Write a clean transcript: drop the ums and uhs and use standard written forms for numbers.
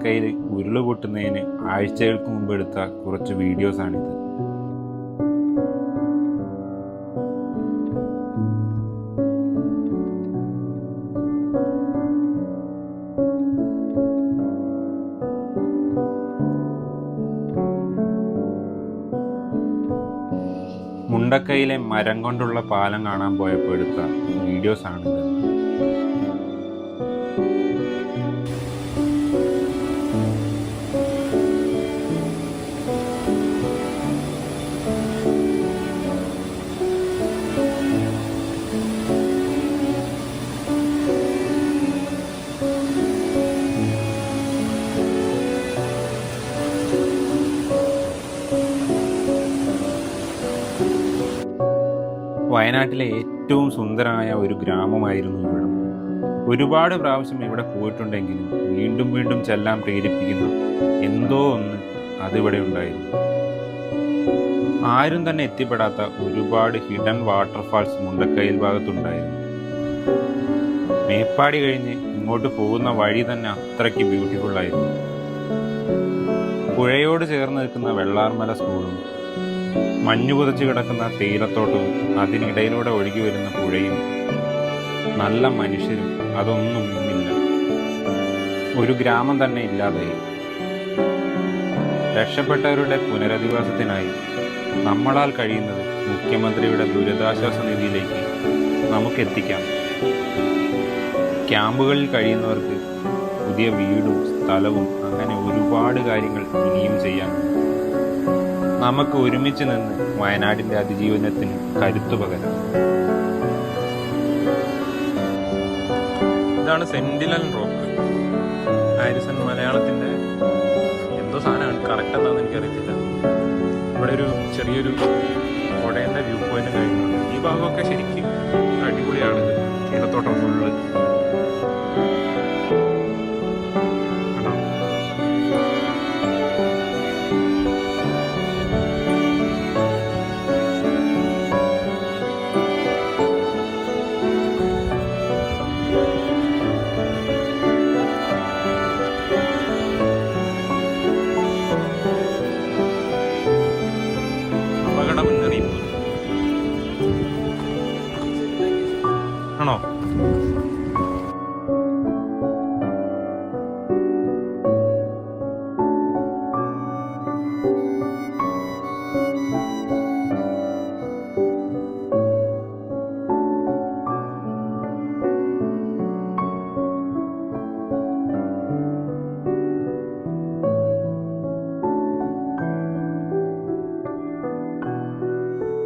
കയ്യിൽ ഉരുള് പൊട്ടുന്നതിന് ആഴ്ചകൾക്ക് മുമ്പ് എടുത്ത കുറച്ച് വീഡിയോസാണിത്. മുണ്ടക്കയിലെ മരം കൊണ്ടുള്ള പാലം കാണാൻ പോയപ്പോൾ എടുത്ത വീഡിയോസാണിത്. വയനാട്ടിലെ ഏറ്റവും സുന്ദരമായ ഒരു ഗ്രാമമായിരുന്നു ഇവിടം. ഒരുപാട് പ്രാവശ്യം ഇവിടെ പോയിട്ടുണ്ടെങ്കിലും വീണ്ടും വീണ്ടും ചെല്ലാൻ പ്രേരിപ്പിക്കുന്ന എന്തോ ഒന്ന് അതിവിടെ ഉണ്ടായിരുന്നു. ആരും തന്നെ എത്തിപ്പെടാത്ത ഒരുപാട് ഹിഡൻ വാട്ടർഫാൾസ് മുണ്ടക്കയിൽ ഭാഗത്തുണ്ടായിരുന്നു. മേപ്പാടി കഴിഞ്ഞ് ഇങ്ങോട്ട് പോകുന്ന വഴി തന്നെ അത്രയ്ക്ക് ബ്യൂട്ടിഫുൾ ആയിരുന്നു. പുഴയോട് ചേർന്ന് നിൽക്കുന്ന വെള്ളാർമല സ്കൂളും മഞ്ഞു പുതച്ച് കിടക്കുന്ന തേയിലത്തോട്ടവും അതിനിടയിലൂടെ ഒഴുകി വരുന്ന പുഴയും നല്ല മനുഷ്യരും അതൊന്നും ഇന്നില്ല. ഒരു ഗ്രാമം തന്നെ ഇല്ലാതായി. രക്ഷപ്പെട്ടവരുടെ പുനരധിവാസത്തിനായി നമ്മളാൽ കഴിയുന്നത് മുഖ്യമന്ത്രിയുടെ ദുരിതാശ്വാസ നിധിയിലേക്ക് നമുക്കെത്തിക്കാം. ക്യാമ്പുകളിൽ കഴിയുന്നവർക്ക് പുതിയ വീടും സ്ഥലവും അങ്ങനെ ഒരുപാട് കാര്യങ്ങൾ ഇനിയും ചെയ്യാൻ. നമുക്ക് ഒരുമിച്ച് നിന്ന് വയനാടിൻ്റെ അതിജീവനത്തിന് കരുത്തു പകരാം. ഇതാണ് സെന്റിനൽ റോക്ക്. ഹാരിസൺ മലയാളത്തിൻ്റെ എന്തോ സാധനമാണ്, കറക്റ്റ് എന്താണെന്ന് എനിക്കറിയത്തില്ല. ഇവിടെ ഒരു ചെറിയൊരു പുഴേൻ്റെ വ്യൂ പോയിന്റ് കഴിഞ്ഞുണ്ട്. ഈ ഭാഗമൊക്കെ ശരിക്കും അടിപൊളിയാണ്. തേയിലത്തോട്ടം ഫുള്ള്